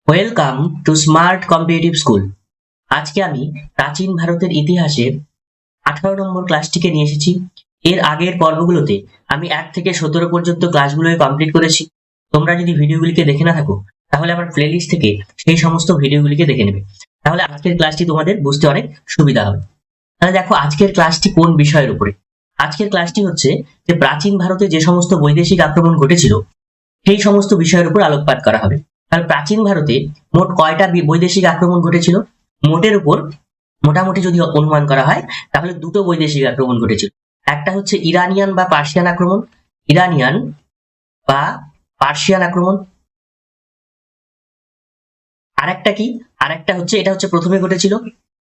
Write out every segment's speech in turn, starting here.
Welcome to smart competitive school. আজকে আমি প্রাচীন ভারতের ইতিহাসের 18 নম্বর ক্লাসটিকে নিয়ে এসেছি। এর আগের পর্বগুলোতে আমি 1 থেকে 17 পর্যন্ত ক্লাসগুলো কমপ্লিট করেছি। তোমরা যদি ভিডিওগুলিকে দেখে না থাকো তাহলে আমার প্লেলিস্ট থেকে সেই সমস্ত ভিডিওগুলিকে দেখে নেবে, তাহলে আজকের ক্লাসটি তোমাদের বুঝতে অনেক সুবিধা হবে। তাহলে দেখো আজকের ক্লাসটি কোন বিষয়ের উপরে। আজকের ক্লাসটি হচ্ছে যে প্রাচীন ভারতে যে সমস্ত বৈদেশিক আক্রমণ ঘটেছিল সেই সমস্ত বিষয়ের উপর আলোকপাত করা হবে। তাহলে প্রাচীন ভারতে মোট কয়টা বৈদেশিক আক্রমণ ঘটেছিল? মোটের উপর মোটামুটি যদি অনুমান করা হয় তাহলে দুটো বৈদেশিক আক্রমণ ঘটেছিল। একটা হচ্ছে ইরানিয়ান বা পার্সিয়ান আক্রমণ, ইরানিয়ান বা পার্সিয়ান আক্রমণ। আরেকটা কি? আরেকটা হচ্ছে, এটা হচ্ছে প্রথমে ঘটেছিল।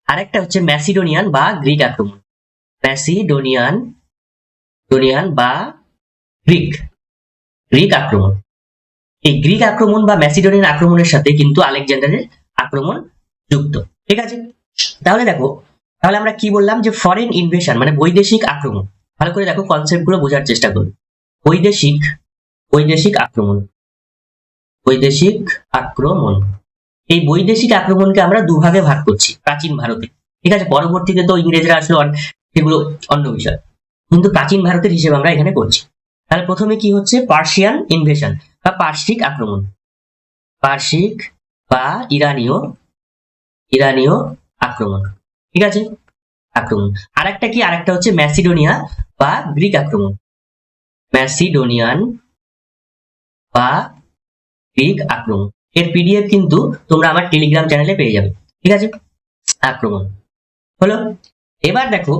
আরেকটা হচ্ছে ম্যাসিডোনিয়ান বা গ্রিক আক্রমণ, ম্যাসিডোনিয়ান বা গ্রিক গ্রিক আক্রমণ। এই গ্রিক আক্রমণ বা ম্যাসিডোনিয়ান আক্রমণের সাথে কিন্তু আলেকজান্ডারের আক্রমণ যুক্ত। ঠিক আছে, তাহলে দেখো, তাহলে আমরা কি বললাম যে ফরেন ইনভেশন মানে বৈদেশিক আক্রমণ। ভালো করে দেখো, কনসেপ্ট গুলো বোঝার চেষ্টা করো। বৈদেশিক আক্রমণ, বৈদেশিক আক্রমণ। এই বৈদেশিক আক্রমণকে আমরা দুভাগে ভাগ করছি প্রাচীন ভারতে। ঠিক আছে, পরবর্তীতে তো ইংরেজরা আসলো, সেগুলো অন্য বিষয়, কিন্তু প্রাচীন ভারতের হিসেবে আমরা এখানে করছি। তাহলে প্রথমে কি হচ্ছে? পার্সিয়ান ইনভেশন বা পার্শ্বিক আক্রমণ, পার্শ্বিক বা ইরানীয় আক্রমণ। ঠিক আছে, আক্রমণ। আরেকটা কি? আরেকটা হচ্ছে ম্যাসিডোনিয়া বা গ্রিক আক্রমণ, ম্যাসিডোনিয়ান বা গ্রিক আক্রমণ। এর পিডিএফ কিন্তু তোমরা আমার টেলিগ্রাম চ্যানেলে পেয়ে যাবে। ঠিক আছে, আক্রমণ হলো। এবার দেখো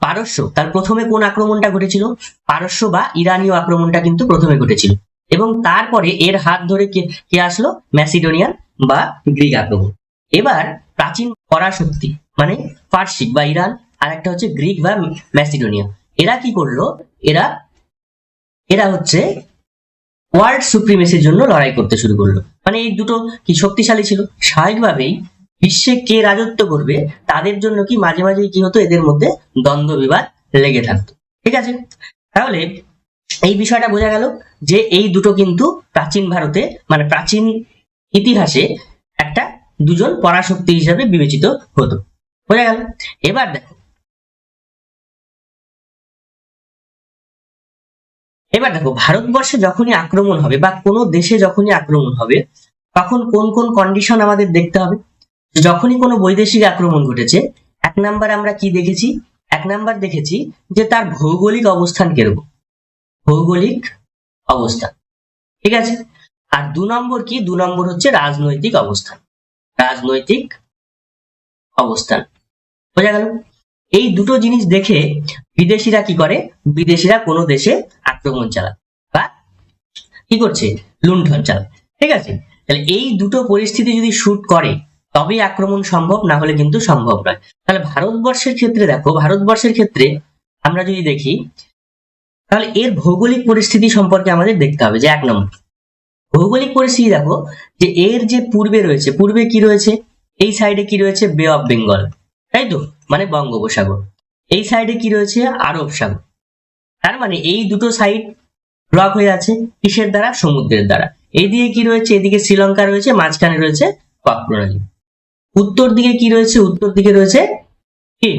পারস্য, তার প্রথমে কোন আক্রমণটা ঘটেছিল? পারস্য বা ইরানীয় আক্রমণটা কিন্তু প্রথমে ঘটেছিল, এবং তারপরে এর হাত ধরে কে আসলো? ম্যাসিডোনিয়ান বা গ্রিক আক্রমণ। এবার প্রাচীন পরাশক্তি মানে পার্শ্বিক বা ইরান, আর একটা হচ্ছে গ্রিক বা ম্যাসিডোনিয়া। এরা কি করলো? এরা হচ্ছে ওয়ার্ল্ড সুপ্রিমেসির জন্য লড়াই করতে শুরু করলো। মানে এই দুটো কি শক্তিশালী ছিল, স্বাভাবিকভাবেই বিশ্বে কে রাজত্ব করবে তাদের জন্য কি মাঝে মাঝে কি হতো, এদের মধ্যে দ্বন্দ্ব বিবাদ লেগে থাকতো। ঠিক আছে, তাহলে এই বিষয়টা বোঝা গেল যে এই দুটো কিন্তু প্রাচীন ভারতে মানে প্রাচীন ইতিহাসে একটা দুজন পরাশক্তি হিসাবে বিবেচিত হতো। বোঝা গেল? এবার দেখো, ভারতবর্ষে যখনই আক্রমণ হবে বা কোনো দেশে যখনই আক্রমণ হবে তখন কোন কোন কন্ডিশন আমাদের দেখতে হবে। যখনই কোনো বৈদেশিক আক্রমণ ঘটেছে, এক নাম্বার আমরা কি দেখেছি? এক নাম্বার দেখেছি যে তার ভৌগোলিক অবস্থান কিরকম, ভৌগোলিক অবস্থান। ঠিক আছে, আর 2 নম্বর কি? 2 নম্বর হচ্ছে রাজনৈতিক অবস্থান, রাজনৈতিক অবস্থান। বোঝা গেল? এই দুটো জিনিস দেখে বিদেশিরা কি করে? বিদেশিরা কোনো দেশে আক্রমণ চালায় বা কি করছে? লুণ্ঠন চালায়। ঠিক আছে, তাহলে এই দুটো পরিস্থিতি যদি শুট করে তবেই আক্রমণ সম্ভব, না হলে কিন্তু সম্ভব নয়। তাহলে ভারতবর্ষের ক্ষেত্রে দেখো, ভারতবর্ষের ক্ষেত্রে আমরা যদি দেখি তাহলে এর ভৌগোলিক পরিস্থিতি সম্পর্কে আমাদের দেখতে হবে। যে 1 নম্বর ভৌগোলিক পরিস্থিতি দেখো, যে এর যে পূর্বে রয়েছে, পূর্বে কি রয়েছে? এই সাইডে কি রয়েছে? বে অফ বেঙ্গল, তাই তো, মানে বঙ্গোপসাগর। এই সাইডে কি রয়েছে? আরব সাগর। তার মানে এই দুটো সাইড ব্লক হয়ে আছে কিসের দ্বারা? সমুদ্রের দ্বারা। এইদিকে কি রয়েছে? এদিকে শ্রীলঙ্কা রয়েছে, মাঝখানে রয়েছে পাক প্রণালী। উত্তর দিকে কি রয়েছে? উত্তর দিকে রয়েছে কি?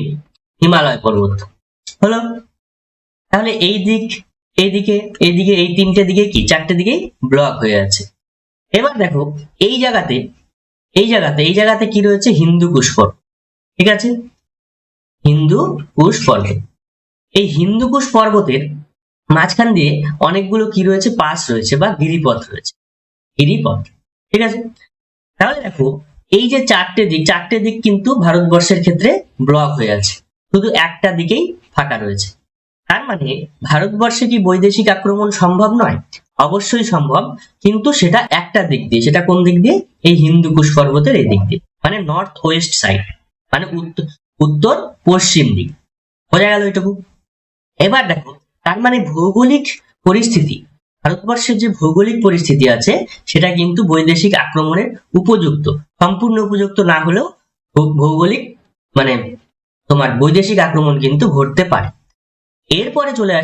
হিমালয় পর্বত। হলো? তাহলে এই দিক, এইদিকে, এইদিকে, এই তিনটে দিকে কি? 4টে দিকেই ব্লক হয়ে আছে। এবার দেখো এই জায়গাতে কি রয়েছে? হিন্দু কুশ পর্বত। ঠিক আছে, হিন্দু কুশ পর্বত। এই হিন্দু কুশ পর্বতের মাঝখান দিয়ে অনেকগুলো কি রয়েছে? পাস রয়েছে বা গিরিপথ রয়েছে, গিরিপথ। ঠিক আছে, তাহলে দেখো এই যে 4টে দিক কিন্তু ভারতবর্ষের ক্ষেত্রে ব্লক হয়ে আছে, শুধু একটা দিকেই ফাঁকা রয়েছে। তার মানে ভারতবর্ষে কি বৈদেশিক আক্রমণ সম্ভব নয়? অবশ্যই সম্ভব, কিন্তু সেটা একটা দিক দিয়ে। সেটা কোন দিক দিয়ে? এই হিন্দু কুশ পর্বতের এই দিক দিয়ে, মানে নর্থ ওয়েস্ট সাইড, মানে উত্তর পশ্চিম দিক। বোঝা গেল এটুকু? এবার দেখো, তার মানে ভৌগোলিক পরিস্থিতি, ভারতবর্ষের যে ভৌগোলিক পরিস্থিতি আছে সেটা কিন্তু বৈদেশিক আক্রমণের উপযুক্ত, সম্পূর্ণ উপযুক্ত না হলেও ভৌগোলিক মানে তোমার বৈদেশিক আক্রমণ কিন্তু ঘটতে পারে। এরপরে চলে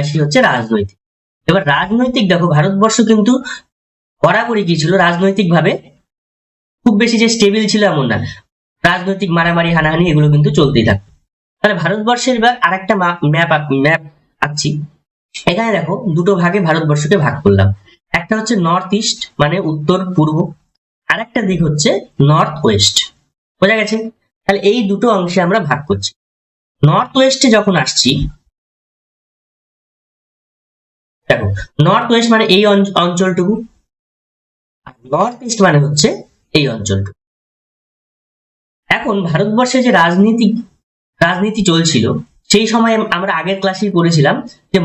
আসি হচ্ছে রাজনৈতিক। এবার রাজনৈতিক দেখো, ভারতবর্ষ কিন্তু বরাবরই কি ছিল, রাজনৈতিক ভাবে খুব বেশি যে স্টেবল ছিল এমন না, রাজনৈতিক মারামারি হানাহানি এগুলো কিন্তু চলতেই থাকতো। তাহলে ভারতবর্ষের এবার আরেকটা ম্যাপ আঁকছি। এখানে দেখো দুটো ভাগে ভারতবর্ষকে ভাগ করলাম, একটা হচ্ছে নর্থ ইস্ট মানে উত্তর পূর্ব, আর একটা দিক হচ্ছে নর্থ ওয়েস্ট। বোঝা গেছে? তাহলে এই দুটো অংশে আমরা ভাগ করছি। নর্থ ওয়েস্টে যখন আসছি, দেখো নর্থ ওয়েস্ট মানে এই অঞ্চলটুকু, আর নর্থ ইস্ট মানে হচ্ছে এই অঞ্চলটুকু। এখন ভারতবর্ষে যে রাজনীতি চলছিল সেই সময় আমরা আগের ক্লাসেই পড়েছিলাম যে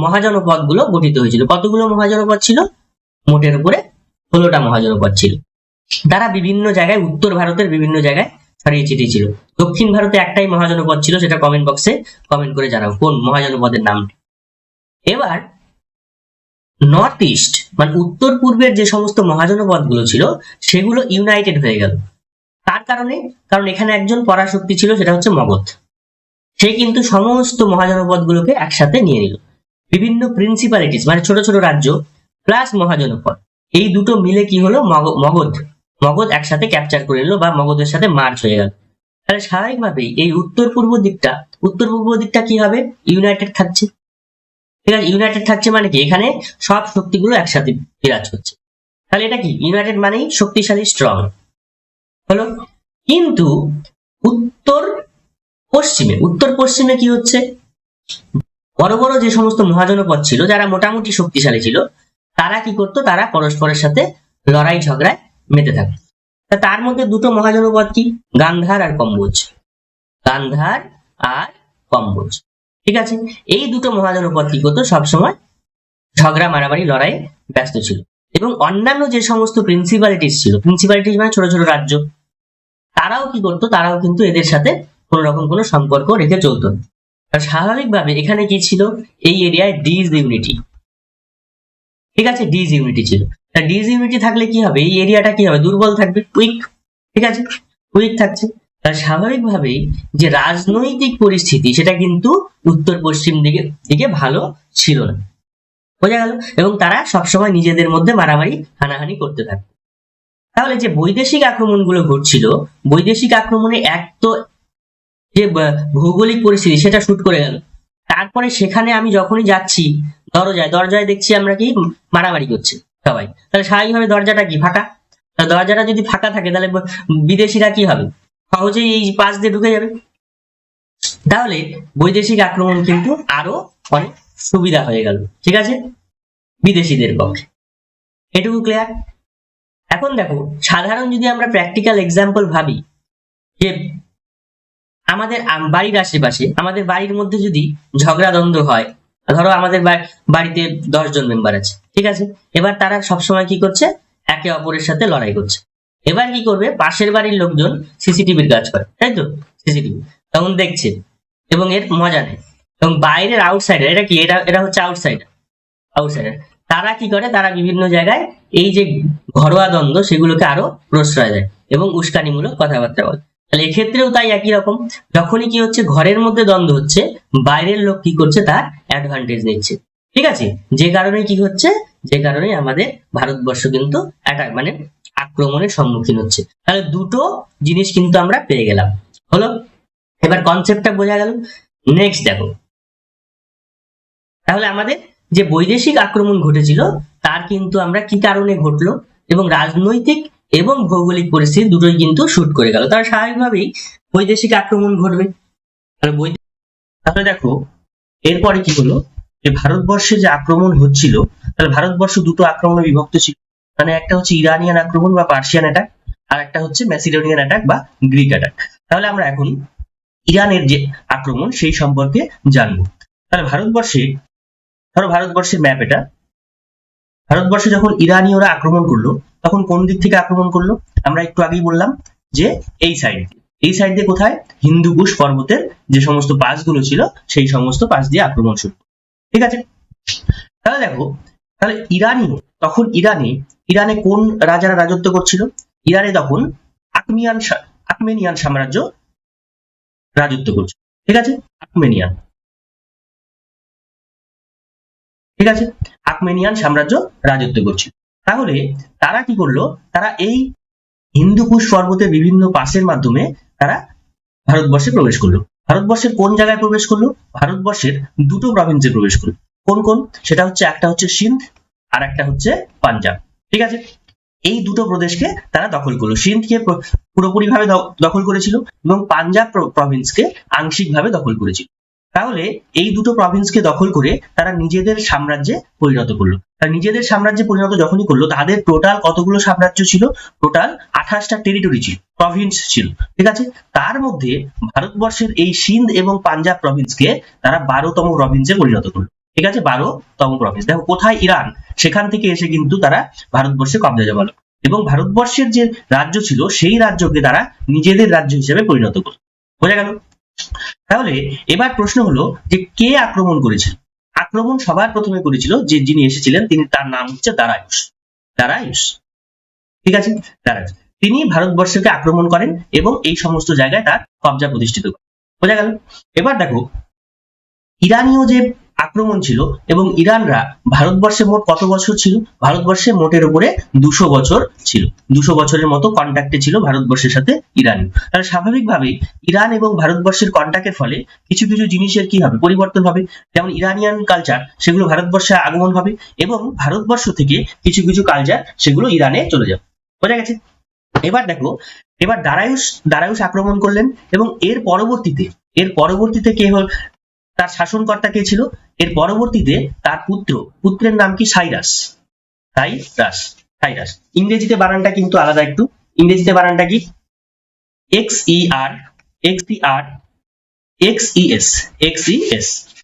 মহাজনপদ গুলো গঠিত হয়েছিল। কতগুলো মহাজনপদ ছিল? মোটের উপরে 16টা মহাজনপদ ছিল। তারা বিভিন্ন জায়গায়, উত্তর ভারতের বিভিন্ন জায়গায় ছড়িয়ে ছিটিয়ে ছিল। দক্ষিণ ভারতে একটাই মহাজনপদ ছিল, সেটা কমেন্ট বক্সে কমেন্ট করে জানাও কোন মহাজনপদের নামটি। এবার নর্থ ইস্ট মানে উত্তর পূর্বের যে সমস্ত মহাজনপদ গুলো ছিল সেগুলো ইউনাইটেড হয়ে গেল। তার কারণে, কারণ এখানে একজন পরাশক্তি ছিল, সেটা হচ্ছে মগধ। সে কিন্তু সমস্ত মহাজনপদ গুলোকে একসাথে নিয়ে নিল। বিভিন্ন প্রিন্সিপালিটিস মানে ছোট ছোট রাজ্য প্লাস মহাজনপদ, এই দুটো মিলে কি হলো, মগধ একসাথে ক্যাপচার করে নিল বা মগধের সাথে মার্চ হয়ে গেল। তাহলে স্বাভাবিকভাবেই এই উত্তর পূর্ব দিকটা কি হবে, ইউনাইটেড থাকছে। ঠিক আছে, ইউনাইটেড থাকছে মানে কি, এখানে সব শক্তিগুলো একসাথে বিরাজ করছে। তাহলে এটা কি, ইউনাইটেড মানেই শক্তিশালী, স্ট্রং হলো। কিন্তু উত্তর পশ্চিমে কি হচ্ছে, বড় বড় যে সমস্ত মহাজনপদ ছিল যারা মোটামুটি শক্তিশালী ছিল, তারা কি করতো, তারা পরস্পরের সাথে লড়াই ঝগড়ায় মেতে থাকতো। তার মধ্যে দুটো মহাজনপদ কি, গান্ধার আর কম্বোজ। ঠিক আছে, এই দুটো মহাজনপদ কি করতো, সবসময় ঝগড়া মারামারি লড়াইয়ে ব্যস্ত ছিল। এবং অন্যান্য যে সমস্ত প্রিন্সিপালিটিস ছিল, প্রিন্সিপালিটিস মানে ছোট ছোট রাজ্য, তারাও কি করতো, তারাও কিন্তু এদের সাথে কোন রকম কোনো সম্পর্ক রেখে চলতো। আর স্বাভাবিকভাবে এখানে কি ছিল, এই এরিয়ায় ডিসইউনিটি। ঠিক আছে, ডিসইউনিটি ছিল। ডিসইউনিটি থাকলে কি হবে, এই এরিয়াটা কি হবে, দুর্বল থাকবে, উইক। ঠিক আছে, উইক থাকছে। স্বাভাবিকভাবেই যে রাজনৈতিক পরিস্থিতি সেটা কিন্তু উত্তর পশ্চিম দিকে ভালো ছিল না। বোঝা গেল? এবং তারা সবসময় নিজেদের মধ্যে মারামারি হানাহানি করতে থাকে। তাহলে যে বৈদেশিক আক্রমণগুলো ঘটছিল, বৈদেশিক আক্রমণে এক তো যে ভৌগোলিক পরিস্থিতি সেটা শুট করে গেল, তারপরে সেখানে আমি যখনই যাচ্ছি দরজায় দেখছি আমরা কি মারামারি করছে সবাই। তাহলে স্বাভাবিকভাবে দরজাটা কি ফাঁকা, দরজাটা যদি ফাঁকা থাকে তাহলে বিদেশিরা কি হবে, সহজেই এই পাশ দিয়ে ঢুকে যাবে। তাহলে বৈদেশিক আক্রমণ কিন্তু আরো অনেক সুবিধা হয়ে গেল, ঠিক আছে, বিদেশিদের পক্ষে। এটুকু ক্লিয়ার? এখন দেখো, সাধারণ যদি আমরা প্র্যাকটিক্যাল এক্সাম্পল ভাবি, যে আমাদের বাড়ির আশেপাশে, আমাদের বাড়ির মধ্যে যদি ঝগড়া দ্বন্দ্ব হয়, ধরো আমাদের বাড়িতে 10 জন মেম্বার আছে, ঠিক আছে, এবার তারা সবসময় কি করছে, একে অপরের সাথে লড়াই করছে। এবার কি করবে, পাশের বাড়ির লোকজন সিসিটিভির কাজ করে, তাই তো, সিসিটিভি তখন দেখছে এবং এর মজা নেয়। এবং বাইরের আউটসাইডার, এটা কি, এটা হচ্ছে আউটসাইডার, তারা কি করে, তারা বিভিন্ন জায়গায় এই যে ঘরোয়া দ্বন্দ্ব সেগুলোকে আরো প্রশ্রয় দেয় এবং উস্কানিমূলক কথাবার্তা বলে। তাহলে এক্ষেত্রেও তাই একই রকম, যখনই কি হচ্ছে, ঘরের মধ্যে দ্বন্দ্ব হচ্ছে, বাইরের লোক কি করছে, তার অ্যাডভান্টেজ নিচ্ছে। ঠিক আছে, যে কারণে কি হচ্ছে, যে কারণে আমাদের ভারতবর্ষ কিন্তু মানে আক্রমণের সম্মুখীন হচ্ছে। তাহলে দুটো জিনিস কিন্তু আমরা পেয়ে গেলাম, হলো। এবার কনসেপ্টটা বোঝা গেল। নেক্সট দেখো, তাহলে আমাদের যে বৈদেশিক আক্রমণ ঘটেছিল তার কিন্তু আমরা কি কারণে ঘটলো, এবং রাজনৈতিক এবং ভৌগোলিক পরিস্থিতি দুটোই কিন্তু শুট করে গেল। তার স্বাভাবিকভাবেই বৈদেশিক আক্রমণ ঘটবে। তাহলে দেখো এরপরে কি হলো, যে ভারতবর্ষে যে আক্রমণ হচ্ছিল, তাহলে ভারতবর্ষ দুটো আক্রমণে বিভক্ত ছিল। মানে একটা হচ্ছে ইরানিয়ান আক্রমণ বা পার্সিয়ান অ্যাটাক, আর একটা হচ্ছে ম্যাসিডোনিয়ান অ্যাটাক বা গ্রিক অ্যাটাক। তাহলে আমরা এখন ইরানের যে আক্রমণ সেই সম্পর্কে জানবো। তাহলে ভারতবর্ষের ম্যাপ এটা। ভারতবর্ষে যখন ইরানীয়রা আক্রমণ করলো, তখন কোন দিক থেকে আক্রমণ করলো, আমরা একটু আগেই বললাম যে এই সাইড দিয়ে কোথায়, হিন্দুকুশ পর্বতের যে সমস্ত পাসগুলো ছিল সেই সমস্ত পাস দিয়ে আক্রমণ শুরু। ঠিক আছে, তাহলে দেখো, তাহলে ইরানে কোন রাজারা রাজত্ব করছিল, ইরানে তখন আকমেনিয়ান সাম্রাজ্য রাজত্ব করছে। ঠিক আছে, আকমেনিয়ান সাম্রাজ্য রাজত্ব করছিল। তাহলে তারা কি করলো, তারা এই হিন্দুকুশ পর্বতের বিভিন্ন পাসের মাধ্যমে তারা ভারতবর্ষে প্রবেশ করলো। ভারতবর্ষের কোন জায়গায় প্রবেশ করলো? ভারতবর্ষের দুটো প্রভিন্সে প্রবেশ করলো। কোন কোন? সেটা হচ্ছে, একটা হচ্ছে সিন্ধ আর একটা হচ্ছে পাঞ্জাব। ঠিক আছে, এই দুটো প্রদেশকে তারা দখল করলো। সিন্ধকে পুরোপুরি ভাবে দখল করেছিল এবং পাঞ্জাব প্রভিন্সকে আংশিক ভাবে দখল করেছিল। তাহলে এই দুটো প্রভিন্সকে দখল করে তারা নিজেদের সাম্রাজ্যে পরিণত করলো। আর নিজেদের সাম্রাজ্যে পরিণত যখনই করলো, তাদের টোটাল কতগুলো সাম্রাজ্য ছিল? টোটাল 28টা টেরিটরি ছিল, প্রভিন্স ছিল। ঠিক আছে, তার মধ্যে ভারতবর্ষের এই সিন্ধ এবং পাঞ্জাব প্রভিন্সকে তারা 12তম প্রভিন্সে পরিণত করলো। ঠিক আছে, 12তম প্রভিন্স। দেখো কোথায়? ইরান, সেখান থেকে এসে কিন্তু তারা ভারতবর্ষে কবজা জমালো এবং ভারতবর্ষের যে রাজ্য ছিল সেই রাজ্যকে তারা নিজেদের রাজ্য হিসেবে পরিণত করলো। বোঝা গেল? তাহলে এবার প্রশ্ন হলো যে কে আক্রমণ করেছিল? আক্রমণ সবার প্রথমে করেছিল যিনি এসেছিলেন, তিনি, তার নাম হচ্ছে দারায়ুস। দারায়ুস, ঠিক আছে, দারায়ুস। তিনি ভারতবর্ষকে আক্রমণ করেন এবং এই সমস্ত জায়গায় তার কবজা প্রতিষ্ঠিত করেন। বোঝা গেল? এবার দেখো ইরানীয় যে আক্রমণ ছিল, এবং ইরানরা ভারতবর্ষে মোট কত বছর ছিল? ভারতবর্ষে মোটের উপরে 200 বছর ছিল। 200 বছরের মতো কন্ট্যাক্টে ছিল ভারতবর্ষের সাথে ইরান। তাহলে স্বাভাবিকভাবেই ইরান এবং ভারতবর্ষের কন্ট্যাক্টের ফলে কিছু কিছু জিনিসের কি হবে? পরিবর্তন হবে। যেমন ইরানিয়ান কালচার, সেগুলো ভারতবর্ষে আগমন হবে এবং ভারতবর্ষ থেকে কিছু কিছু কালচার সেগুলো ইরানে চলে যাবে। বোঝা গেছে? এবার দেখো, এবার দারায়ুস আক্রমণ করলেন এবং এর পরবর্তীতে কে হল? তার শাসনকর্তা কে ছিল? এর পরবর্তীতে তার পুত্রের নাম কি? সাইরাস। ইংরেজিতে বানানটা কিন্তু আলাদা একটু। ইংরেজিতে বানানটা কি? XES।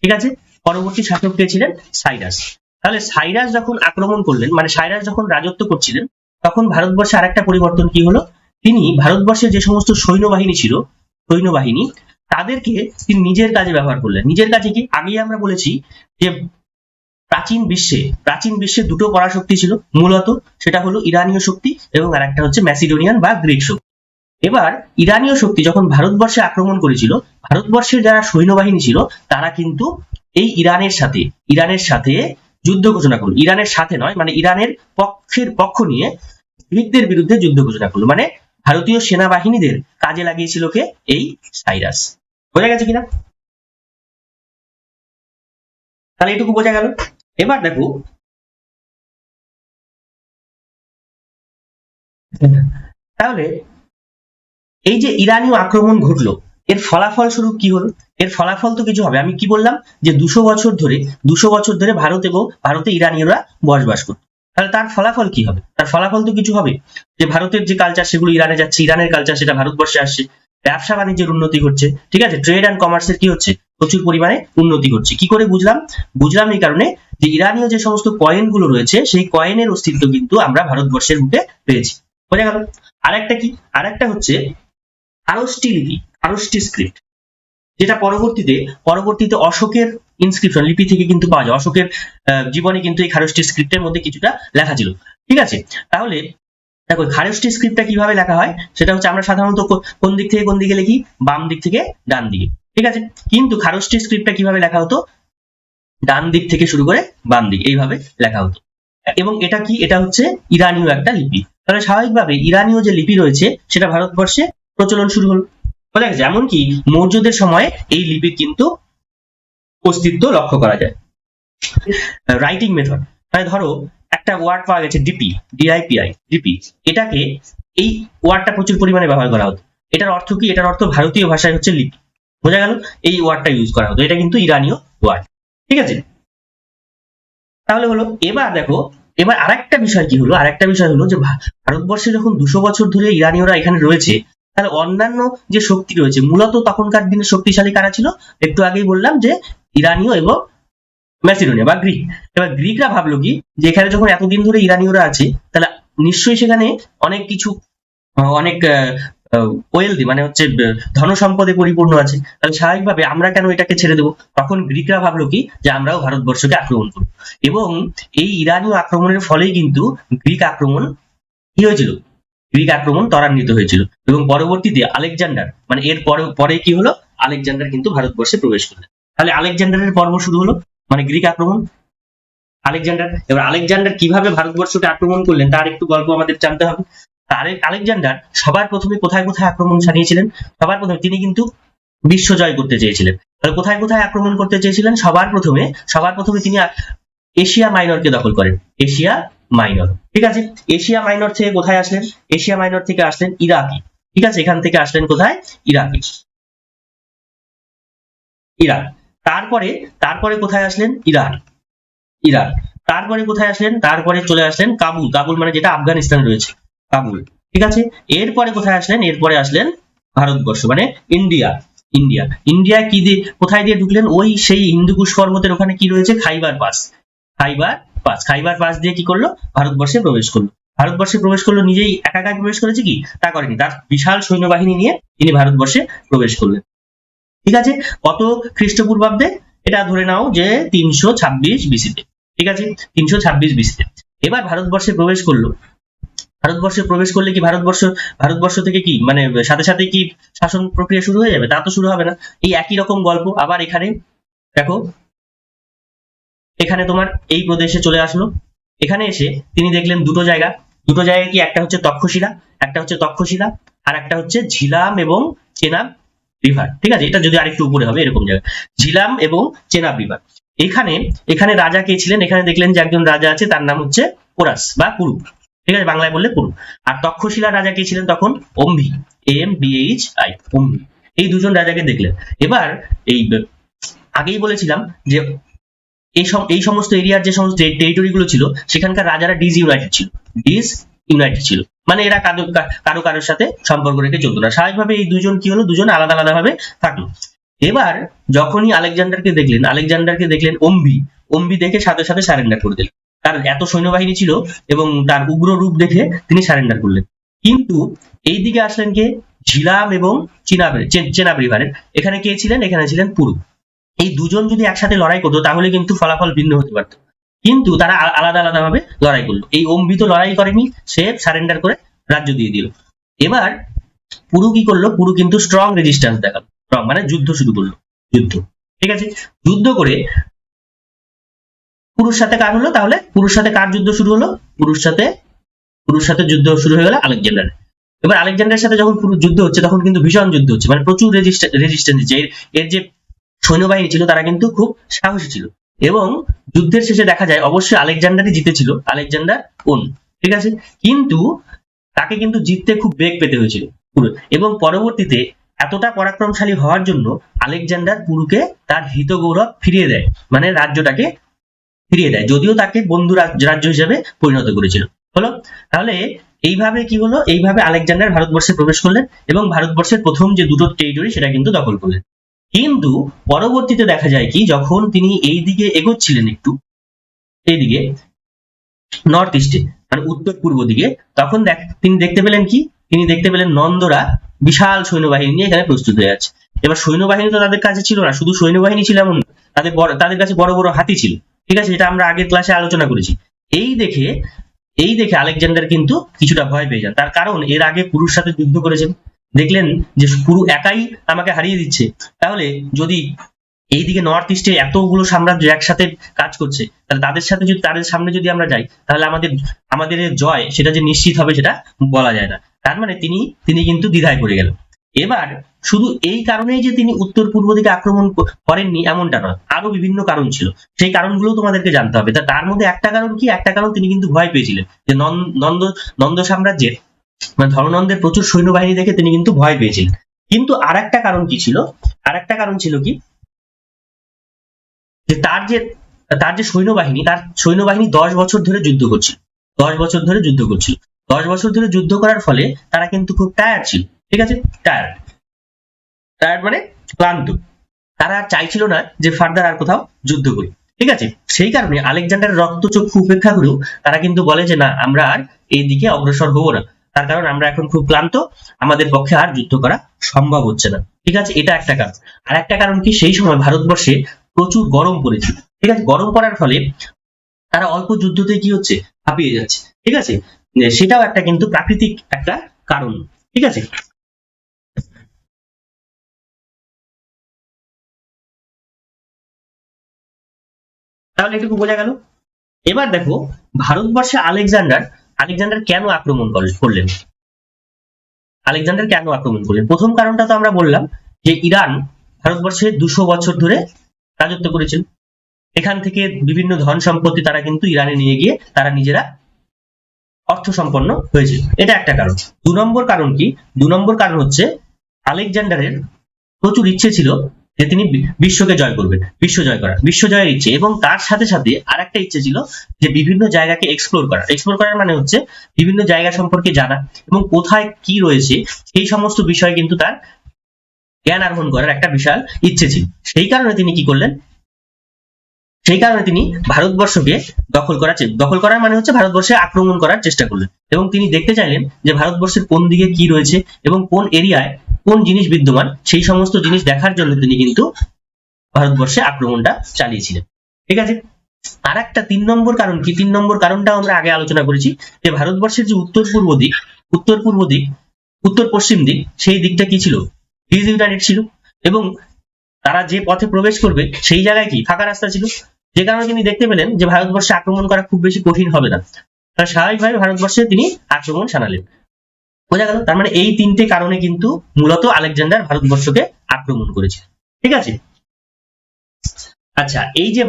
ঠিক আছে, পরবর্তী শাসক কে ছিলেন? সাইরাস। তাহলে সাইরাস যখন আক্রমণ করলেন, মানে সাইরাস যখন রাজত্ব করছিলেন, তখন ভারতবর্ষে আরেকটা পরিবর্তন কি হলো? তিনি ভারতবর্ষে যে সমস্ত সৈন্যবাহিনী ছিল, তাদেরকে তিনি নিজের কাজে ব্যবহার করলেন। নিজের কাজে কি? আগেই আমরা বলেছি যে প্রাচীন বিশ্বে দুটো পরাশক্তি ছিল মূলত, সেটা হলো ইরানীয় শক্তি এবং আরেকটা হচ্ছে ম্যাসিডোনিয়ান বা গ্রিক শক্তি। এবার ইরানীয় শক্তি যখন ভারতবর্ষে আক্রমণ করেছিল, ভারতবর্ষের যারা সৈন্যবাহিনী ছিল তারা কিন্তু এই ইরানের সাথে যুদ্ধ ঘোষণা করলো। ইরানের সাথে নয়, মানে ইরানের পক্ষ নিয়ে গ্রিকদের বিরুদ্ধে যুদ্ধ ঘোষণা করলো। মানে ভারতীয় সেনাবাহিনীদের কাজে লাগিয়েছিল কে? এই সাইরাস। বোঝা গেছে কিনা? তাহলে এটুকু বোঝা গেল। এবার দেখো, তাহলে এই যে ইরানীয় আক্রমণ ঘটলো, এর ফলাফল স্বরূপ কি হলো? এর ফলাফল তো কিছু হবে। আমি কি বললাম? যে 200 বছর ধরে ভারতে ইরানীয়রা বসবাস করত। তাহলে তার ফলাফল কি হবে? তার ফলাফল তো কিছু হবে, যে ভারতের যে কালচার সেগুলো ইরানে যাচ্ছে, ইরানের কালচার সেটা ভারতবর্ষে আসছে, ব্যবসা বাণিজ্যের উন্নতি হচ্ছে। ঠিক আছে, ট্রেড অ্যান্ড কমার্সের কি হচ্ছে? প্রচুর পরিমাণে উন্নতি হচ্ছে। কি করে বুঝলাম এই কারণে যে ইরানীয় যে সমস্ত কয়েন গুলো রয়েছে, সেই কয়েনের অস্তিত্ব কিন্তু আমরা ভারতবর্ষের বুকে পেয়েছি। বোঝা গেল? আরেকটা হচ্ছে খারষ্টি স্ক্রিপ্ট, যেটা পরবর্তীতে অশোকের ইনস্ক্রিপশন লিপি থেকে কিন্তু পাওয়া যায়। অশোকের জীবনে কিন্তু এই খারষ্টি স্ক্রিপ্টের মধ্যে কিছুটা লেখা ছিল। ঠিক আছে, তাহলে দেখো খারষ্টি স্ক্রিপ্টটা কিভাবে লেখা হয়, সেটা হচ্ছে আমরা সাধারণত কোন দিক থেকে কোন দিকে লিখি? বাম দিক থেকে ডান দিকে। ঠিক আছে, কিন্তু খারষ্টি স্ক্রিপ্টটা কিভাবে লেখা হতো? ডান দিক থেকে শুরু করে বাম দিক, এইভাবে লেখা হতো। এবং এটা কি? এটা হচ্ছে ইরানীয় একটা লিপি। তাহলে স্বাভাবিকভাবে ইরানীয় যে লিপি রয়েছে সেটা ভারতবর্ষে প্রচলন শুরু হলো। বোঝা গেছে? এমনকি মৌর্যদের সময় এই লিপির কিন্তু অস্তিত্ব লক্ষ্য করা যায়। রাইটিং মেথড, মানে ধরো একটা ওয়ার্ড পাওয়া গেছে ডিপি, এটাকে, এই ওয়ার্ডটা প্রচুর পরিমাণে ব্যবহার করা হতো। এটার অর্থ কি? এটার অর্থ ভারতীয় ভাষায় হচ্ছে লিপি। বোঝা গেল? এই ওয়ার্ডটা ইউজ করা হতো, এটা কিন্তু ইরানীয় ওয়ার্ড। ঠিক আছে, তাহলে হলো। এবার দেখো, এবার আরেকটা বিষয় কি হলো? আরেকটা বিষয় হলো যে ভারতবর্ষে যখন 200 বছর ধরে ইরানীয়রা এখানে রয়েছে, তাহলে অন্যান্য যে শক্তি রয়েছে, মূলত তখনকার দিনে শক্তিশালী কারা ছিল? একটু আগেই বললাম যে ইরানীয় এবং ম্যাসিডোনিয়া বা গ্রিক। এবার গ্রিকরা ভাবলো কি, যে এখানে যখন এতদিন ধরে ইরানীয়রা আছে, তাহলে নিশ্চয়ই সেখানে অনেক কিছু, অনেক ওয়েলদি, মানে হচ্ছে ধন সম্পদে পরিপূর্ণ আছে। তাহলে স্বাভাবিকভাবে আমরা কেন এটাকে ছেড়ে দেবো? তখন গ্রিকরা ভাবলো কি, যে আমরাও ভারতবর্ষকে আক্রমণ করবো। এবং এই ইরানীয় আক্রমণের ফলেই কিন্তু গ্রিক আক্রমণ কি হয়েছিল? গ্রিক আক্রমণ ত্বরান্বিত হয়েছিল এবং পরবর্তীতে আলেকজান্ডার, মানে এর পরে কি হলো? আলেকজান্ডার কিন্তু ভারতবর্ষে প্রবেশ করলেন। তাহলে আলেকজান্ডারের পর্ব শুরু হলো, মানে গ্রিক আক্রমণ। আলেকজান্ডার। এবার আলেকজান্ডার কিভাবে ভারতবর্ষকে আক্রমণ করলেন তার একটু গল্প আমাদের জানতে হবে। আলেকজান্ডার সবার প্রথমে কোথায় কোথায় আক্রমণ চালিয়েছিলেন? সবার প্রথমে তিনি কিন্তু বিশ্ব জয় করতে চেয়েছিলেন। তাহলে কোথায় কোথায় আক্রমণ করতে চেয়েছিলেন? সবার প্রথমে তিনি এশিয়া মাইনরকে দখল করেন। এশিয়া মাইনর, ঠিক আছে। এশিয়া মাইনর থেকে কোথায় আসলেন? এশিয়া মাইনর থেকে আসলেন ইরাকি, ঠিক আছে। এখান থেকে আসলেন কোথায়? ইরাকি, ইরাক। তারপরে তারপরে কোথায় আসলেন? Iran, Iran. তারপরে কোথায় আসলেন? তারপরে চলে আসলেন কাবুল। কাবুল মানে যেটা আফগানিস্তানে রয়েছে, কাবুল, ঠিক আছে। এরপরে কোথায় আসলেন? এরপরে আসলেন ভারতবর্ষ মানে ইন্ডিয়া। ইন্ডিয়া, ইন্ডিয়া কি দিয়ে কোথায় দিয়ে ঢুকলেন? ওই সেই হিন্দুকুশ পর্বতের ওখানে কি রয়েছে? খাইবার পাস। খাইবার পাস, খাইবার পাস দিয়ে কি করলো? ভারতবর্ষে প্রবেশ করলো। ভারতবর্ষে প্রবেশ করলো, নিজেই একা একা প্রবেশ করেছে কি? তা করেনি, তার বিশাল সৈন্যবাহিনী নিয়ে তিনি ভারতবর্ষে প্রবেশ করলেন, ঠিক আছে। কত খ্রিস্টপূর্বাব্দে? এটা ধরে নাও যে 326 বিসিতে, ঠিক আছে, 326 বিসিতে। এবার ভারতবর্ষে প্রবেশ করলো। ভারতবর্ষে প্রবেশ করলে কি ভারতবর্ষ থেকে কি মানে সাথে সাথে কি শাসন প্রক্রিয়া শুরু হয়ে যাবে? তা তো শুরু হবে না। এই একই রকম গল্প আবার এখানে দেখো, এখানে তোমার এই প্রদেশে চলে আসলো। এখানে এসে তিনি দেখলেন দুটো জায়গা কি? একটা হচ্ছে তক্ষশিলা, আর একটা হচ্ছে ঝিলাম এবং চেনাব রিভার, ঠিক আছে। এটা যদি আরেকটু উপরে হবে এরকম জায়গা, ঝিলাম এবং চেনাব রিভার। এখানে এখানে রাজা কে ছিলেন? এখানে দেখলেন যে একজন রাজা আছে, তার নাম হচ্ছে পোরাস বা কুরু, ঠিক আছে, বাংলায় বললে কুরু। আর তক্ষশিলার রাজা কে ছিলেন তখন? অম্ভি, AMBHI, অম্ভি। এই দুজন রাজাকে দেখলেন। এবার এই আগেই বলেছিলাম যে এই সমস্ত এরিয়ার যে সমস্ত টেরিটরি গুলো ছিল সেখানকার রাজারা ডিস ইউনাইটেড ছিল, মানে এরা কারোর সাথে সম্পর্ক রেখে চলতো না। স্বাভাবিকভাবে এই দুজন কি হলো? দুজন আলাদা আলাদা ভাবে থাকলো। এবার যখনই আলেকজান্ডারকে দেখলেন অম্বি দেখে সাথে সাথে সারেন্ডার করে দিলেন। তার এত সৈন্যবাহিনী ছিল এবং তার উগ্র রূপ দেখে তিনি সারেন্ডার করলেন। কিন্তু এইদিকে আসলেন কে? ঝিলাম এবং চেনাব রিভারের এখানে কে ছিলেন? এখানে ছিলেন পুরু। এই দুজন যদি একসাথে লড়াই করতো তাহলে কিন্তু ফলাফল ভিন্ন হতে পারত, কিন্তু তারা আলাদা আলাদা ভাবে লড়াই করলো। এই অম্বি তো লড়াই করেনি, সে সারেন্ডার করে রাজ্য দিয়ে দিল। এবার পুরু কি করলো? পুরু কিন্তু স্ট্রং রেজিস্ট্যান্স দেখালো, স্ট্রং মানে যুদ্ধ শুরু করলো, যুদ্ধ, ঠিক আছে। যুদ্ধ করে পুরুর সাথে কার হলো? তাহলে পুরুর সাথে কার যুদ্ধ শুরু হলো? পুরুর সাথে যুদ্ধ শুরু হয়ে গেল আলেকজান্ডার। এবার আলেকজান্ডারের সাথে যখন পুরো যুদ্ধ হচ্ছে তখন কিন্তু ভীষণ যুদ্ধ হচ্ছে, মানে প্রচুর রেজিস্ট্যান্স দিচ্ছে। এর যে সৈন্যবাহিনী ছিল তারা কিন্তু খুব সাহসী ছিল, এবং যুদ্ধের শেষে দেখা যায় অবশ্যই আলেকজান্ডারই জিতেছিল, আলেকজান্ডার ওন, ঠিক আছে। কিন্তু তাকে কিন্তু জিততে খুব বেগ পেতে হয়েছিল পুরো, এবং পরবর্তীতে এতটা পরাক্রমশালী হওয়ার জন্য আলেকজান্ডার পুরুকে তার হিত গৌরব ফিরিয়ে দেয়, মানে রাজ্যটাকে ফিরিয়ে দেয়, যদিও তাকে বন্ধু রাজ্য হিসেবে পরিণত করেছিল। হলো, তাহলে এইভাবে কি হলো? এইভাবে আলেকজান্ডার ভারতবর্ষে প্রবেশ করলেন এবং ভারতবর্ষের প্রথম যে দুটো টেরিটরি সেটা কিন্তু দখল করলেন। কিন্তু পরবর্তীতে দেখা যায় কি, যখন তিনি এই দিকে এগোচ্ছিলেন একটু, এইদিকে নর্থ ইস্টে মানে উত্তর পূর্ব দিকে, তখন তিনি দেখতে পেলেন কি? তিনি দেখতে পেলেন নন্দরা বিশাল সৈন্যবাহিনী নিয়ে এখানে প্রস্তুত হয়ে আছে। এবার সৈন্যবাহিনী তো তাদের কাছে ছিল না, শুধু সৈন্যবাহিনী ছিল এমন না, তাদের কাছে বড় বড় হাতি ছিল, ঠিক আছে, এটা আমরা আগের ক্লাসে আলোচনা করেছি। এই দেখে এই দেখে আলেকজান্ডার কিন্তু কিছুটা ভয় পেয়ে যান, তার কারণ এর আগে পুরুর সাথে যুদ্ধ করেছেন, দেখলেন যে পুরু একাই আমাকে হারিয়ে দিচ্ছে, তাহলে যদি এইদিকে নর্থ ইস্টে এতগুলো সাম্রাজ্য একসাথে কাজ করছে, তাহলে তাদের সামনে যদি আমরা যাই তাহলে আমাদের জয় সেটা যে নিশ্চিত হবে সেটা বলা যায় না। তার মানে তিনি কিন্তু দ্বিধায় পড়ে গেলেন। এবার শুধু এই কারণেই যে তিনি উত্তর পূর্ব দিকে আক্রমণ করেননি এমনটা নয়, আরো বিভিন্ন কারণ ছিল, সেই কারণগুলো তোমাদেরকে জানতে হবে। তার মধ্যে একটা কারণ কি? একটা কারণ তিনি কিন্তু ভয় পেয়েছিলেন যে নন্দ সাম্রাজ্যের মানে ধর্মনন্দের প্রচুর সৈন্যবাহিনী দেখে তিনি কিন্তু ভয় পেয়েছিলেন। কিন্তু আরেকটা কারণ কি ছিল? আরেকটা কারণ ছিল কি, যে তার যে সৈন্যবাহিনী 10 বছর ধরে যুদ্ধ করছিল, 10 বছর ধরে যুদ্ধ করার ফলে তারা কিন্তু খুব টায়ার্ড ছিল, ঠিক আছে, টায়ার্ড মানে ক্লান্ত। তারা আর চাইছিল না যে ফার্দার আর কোথাও যুদ্ধ করি, ঠিক আছে। সেই কারণে আলেকজান্ডারের রক্তচক্ষু উপেক্ষা করেও তারা কিন্তু বলে যে না, আমরা আর এই দিকে অগ্রসর হবো না, তার কারণ আমরা এখন খুব ক্লান্ত, আমাদের পক্ষে আর যুদ্ধ করা সম্ভব হচ্ছে না, ঠিক আছে। এটা একটা কারণ। আর একটা কারণ কি, সেই সময় ভারতবর্ষে প্রচুর গরম পড়েছিল, ঠিক আছে। গরম পড়ার ফলে তারা অল্প যুদ্ধতে কি হচ্ছে? হাঁপিয়ে যাচ্ছে, ঠিক আছে। সেটাও একটা কিন্তু প্রাকৃতিক একটা কারণ, ঠিক আছে। তাহলে এটুকু বোঝা গেল। এবার দেখো ভারতবর্ষে আলেকজান্ডার কেন আক্রমণ করলেন। আলেকজান্ডার কেন আক্রমণ করলেন? প্রথম কারণটা তো আমরা বললাম যে ইরান ভারতবর্ষে 200 বছর ধরে রাজত্ব করেছিল। এখান থেকে বিভিন্ন ধন সম্পত্তি তারা কিন্তু ইরানে নিয়ে গিয়ে তারা নিজেরা অর্থ সম্পন্ন হয়েছিল, এটা একটা কারণ। 2 নম্বর কারণ কি? 2 নম্বর কারণ হচ্ছে আলেকজান্ডারের প্রচুর ইচ্ছে ছিল যে তিনি বিশ্বকে জয় করবেন, বিশ্ব জয়ের ইচ্ছে, এবং তার সাথে সাথে আরেকটা ইচ্ছে ছিল যে বিভিন্ন জায়গাকে এক্সপ্লোর করার মানে হচ্ছে বিভিন্ন জায়গা সম্পর্কে জানা এবং কোথায় কি রয়েছে সেই সমস্ত বিষয়ে কিন্তু তার জ্ঞান আহরণ করার একটা বিশাল ইচ্ছে ছিল। সেই কারণে তিনি কি করলেন? সেই কারণে তিনি ভারতবর্ষকে দখল করার মানে হচ্ছে ভারতবর্ষে আক্রমণ করার চেষ্টা করলেন, এবং তিনি দেখতে চাইলেন যে ভারতবর্ষের কোন দিকে কি রয়েছে এবং কোন এরিয়ায় কোন জিনিস বিদ্যমান, সেই সমস্ত জিনিস দেখার জন্য তিনি কিন্তু ভারতবর্ষে আক্রমণটা চালিয়েছিলেন। ঠিক আছে। আর একটা 3 নম্বর কারণ কি? 3 নম্বর কারণটাও আমরা আগে আলোচনা করেছি যে ভারতবর্ষের যে উত্তর পশ্চিম দিক, সেই দিকটা কি ছিল? ডিসইউনাইটেড ছিল, এবং তারা যে পথে প্রবেশ করবে সেই জায়গায় কি ফাঁকা রাস্তা ছিল, যে কারণে তিনি দেখতে পেলেন যে ভারতবর্ষে আক্রমণ করা খুব বেশি কঠিন হবে না, তারা স্বাভাবিকভাবে ভারতবর্ষে তিনি আক্রমণ শানালেন। বোঝা গেল? তার মানে এই 3টে কারণে কিন্তু মূলত আলেকজান্ডার ভারতবর্ষকে আক্রমণ করেছে। ঠিক আছে। আচ্ছা, এই যে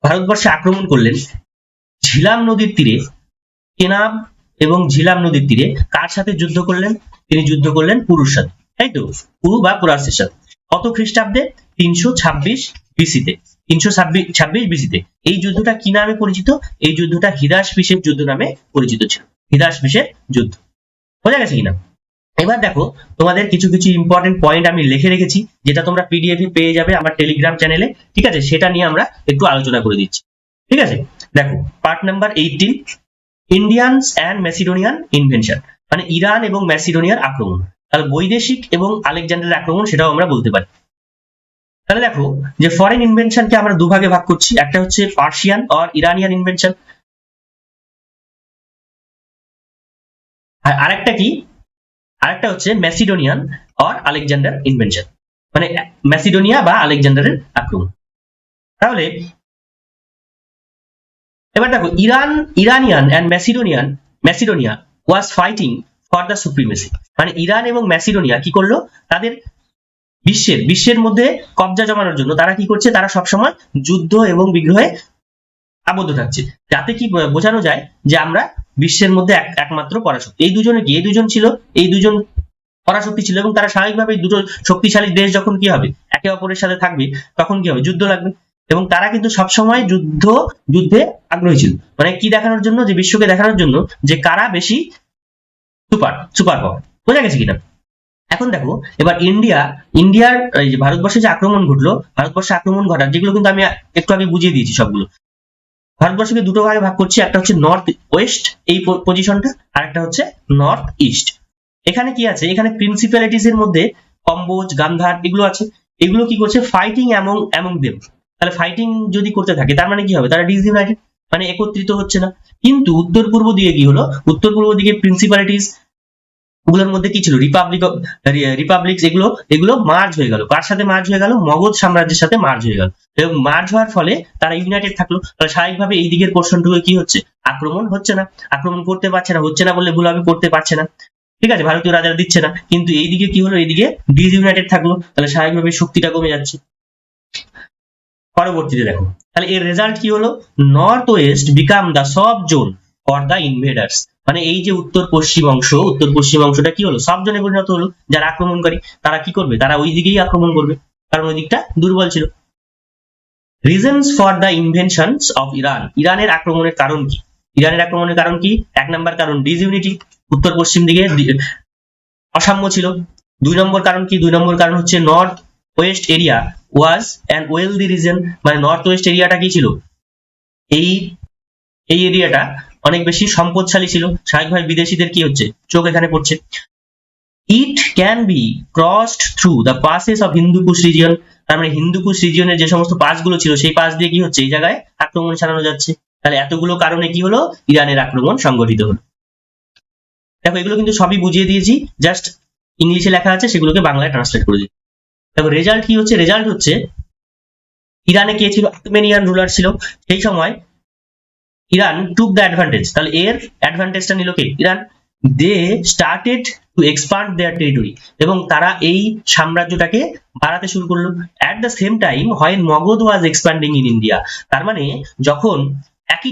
ভারতবর্ষে আক্রমণ করলেন, ঝিলাম নদীর তীরে, কেনাব এবং ঝিলাম নদীর তীরে কার সাথে যুদ্ধ করলেন? তিনি যুদ্ধ করলেন পুরুর সাথে, তাই তো? পুরু বা পুরাসের সাথে। কত খ্রিস্টাব্দে? 326 বিসিতে। 326 বিসিতে। এই যুদ্ধটা কি নামে পরিচিত? এই যুদ্ধটা হিদাসপিসের যুদ্ধ নামে পরিচিত ছিল। হিদাসপিসের যুদ্ধ। বোঝা গেছে কিনা? এবার দেখো, তোমাদের কিছু কিছু ইম্পর্টেন্ট পয়েন্ট আমি লিখে রেখেছি, যেটা তোমরা পিডিএফ পেয়ে যাবে আমার টেলিগ্রাম চ্যানেলে। ঠিক আছে, সেটা নিয়ে আমরা একটু আলোচনা করে দিচ্ছি। ঠিক আছে, দেখো part number 18, Indians and Macedonian invasion, মানে ইরান এবং ম্যাসিডোনিয়ার আক্রমণ। তাহলে বৈদেশিক এবং আলেকজান্ডারের আক্রমণ, সেটাও আমরা বলতে পারি। তাহলে দেখো যে ফরেন ইনভেনশনকে আমরা দুভাগে ভাগ করছি, একটা হচ্ছে পার্সিয়ান অর ইরানিয়ান ইনভেনশন, আর আরেকটা হচ্ছে ম্যাসিডোনিয়ান অর আলেকজান্ডার ইনভেনশন, মানে ম্যাসিডোনিয়া বা আলেকজান্ডারের আক্রমণ। তাহলে এবার দেখো, Iranian and Macedonia was fighting for the supremacy, মানে ইরান এবং ম্যাসিডোনিয়া কি করলো? তাদের বিশ্বের মধ্যে কবজা জমানোর জন্য তারা কি করছে? তারা সবসময় যুদ্ধ এবং বিগ্রহে আবদ্ধ থাকছে, যাতে কি বোঝানো যায় যে আমরা বিশ্বের মধ্যে একমাত্র পরাশক্তি। এই দুজনে কি? এই দুজন পরাশক্তি ছিল, এবং তারা স্বাভাবিকভাবে দুটো শক্তিশালী দেশ যখন কি হবে একে অপরের সাথে থাকবে, তখন কি হবে? যুদ্ধ লাগবে। এবং তারা কিন্তু সবসময় যুদ্ধে আগ্রহী ছিল, মানে কি দেখানোর জন্য? যে বিশ্বকে দেখানোর জন্য যে কারা বেশি সুপার পাওয়ার। বোঝা গেছে কিনা? এখন দেখো, এবার ইন্ডিয়ার এই যে ভারতবর্ষে যে আক্রমণ ঘটলো, ভারতবর্ষে আক্রমণ ঘটার যেগুলো কিন্তু আমি একটু আগে বুঝিয়ে দিয়েছি সবগুলো। ভারতবর্ষকে দুটো ভাগে ভাগ করছি, একটা হচ্ছে নর্থ ওয়েস্ট এই পজিশনটা, আর একটা হচ্ছে নর্থ ইস্ট। এখানে কি আছে? এখানে প্রিন্সিপালিটিস এর মধ্যে কম্বোজ, গান্ধার এগুলো আছে। এগুলো কি করছে? Fighting among them. তাহলে ফাইটিং যদি করতে থাকে, তার মানে কি হবে? তারা ডিসইউনাইটেড, মানে একত্রিত হচ্ছে না। কিন্তু উত্তর পূর্ব দিকে কি হলো? উত্তর পূর্ব দিকে প্রিন্সিপালিটিস ওগুলোর মধ্যে কি ছিল? রিপাবলিক্স, এগুলো মার্জ হয়ে গেল। কার সাথে মার্জ হয়ে গেল? মগধ সাম্রাজ্যের সাথে মার্জ হয়ে গেল, এবং মার্জ হওয়ার ফলে তারা ইউনাইটেড থাকলো। তাহলে স্বাভাবিকভাবে এই দিকের পোর্শনটুকু কি হচ্ছে? আক্রমণ হচ্ছে না, আক্রমণ করতে পারছে না, হচ্ছে না বললে ভুল হবে, করতে পারছে না। ঠিক আছে, ভারতীয় রাজারা দিচ্ছে না, কিন্তু এইদিকে কি হলো? এইদিকে ডিসইউনাইটেড থাকলো, তাহলে স্বাভাবিকভাবে শক্তিটা কমে যাচ্ছে। পরবর্তীতে দেখো, তাহলে এর রেজাল্ট কি হলো? নর্থ ওয়েস্ট বিকাম দ্য সব জোন ফর দ্য ইনভেডার্স, মানে এই যে উত্তর পশ্চিম অংশটা কি হলো? সব জোনে পরিণত হলো। যারা আক্রমণকারী তারা কি করবে? তারা ওই দিকেই আক্রমণ করবে, কারণ ওই দিকটা দুর্বল ছিল। Reasons for the inventions of ইরানের আক্রমণের কারণ কি? এক নাম্বার কারণ ডিসইউনিটি, উত্তর পশ্চিম দিকে অসাম্য ছিল। 2 নম্বর কারণ কি? 2 নম্বর কারণ হচ্ছে north West area was an wealthy reason, মানে নর্থ ওয়েস্ট এরিয়াটা কি ছিল? এই এরিয়াটা অনেক বেশি সম্পদশালী ছিল। স্বাভাবিকভাবে বিদেশিদের কি হচ্ছে? চোখ এখানে পড়ছে। It can be crossed through the passes of Hindu Kush region, তার মানে হিন্দুকুশ রিজিয়নের যে সমস্ত পাসগুলো ছিল, সেই পাস দিয়ে কি হচ্ছে? এই জায়গায় আক্রমণ চালানো যাচ্ছে। তাহলে এতগুলো কারণে কি হলো? ইরানের আক্রমণ সংগঠিত হলো। দেখো, এগুলো কিন্তু সবই বুঝিয়ে দিয়েছি, জাস্ট ইংলিশে লেখা আছে, সেগুলোকে বাংলায় ট্রান্সলেট করে দিই। দেখো রেজাল্ট কি হচ্ছে? রেজাল্ট হচ্ছে ইরানে কে ছিল? আর্মেনিয়ান রুলার ছিল সেই সময়। ইরান টুক দ্য অ্যাডভান্টেজ, তাহলে এর অ্যাডভান্টেজটা নিল কে? Iran. They started to expand their territory, এবং তারা এই সাম্রাজ্যটাকে বাড়াতে শুরু করলো। At the same time when Magadha was expanding in India, তার মানে যখন একই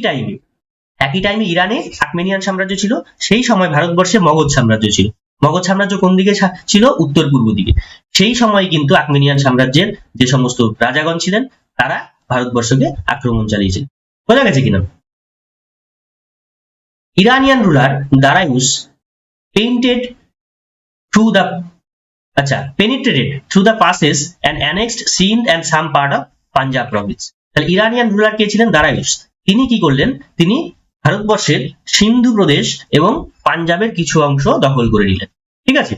টাইমে ইরানে আর্মেনিয়ান সাম্রাজ্য ছিল, সেই সময় ভারতবর্ষে মগধ সাম্রাজ্য ছিল। মগধ সাম্রাজ্য কোন দিকে ছিল? উত্তর পূর্ব দিকে। সেই সময় কিন্তু আর্মেনিয়ান সাম্রাজ্যের যে সমস্ত রাজাগণ ছিলেন তারা ভারতবর্ষকে আক্রমণ চালিয়েছিলেন। বোঝা গেছে কিনা? Iranian ruler Darius penetrated through the passes and annexed Sindh and some part of Punjab province. তাহলে ইরানিয়ান রুলার কে ছিলেন? দারায়ুস। তিনি কি করলেন? তিনি ভারতবর্ষের সিন্ধু প্রদেশ এবং পাঞ্জাবের কিছু অংশ দখল করে নিলেন। ঠিক আছে।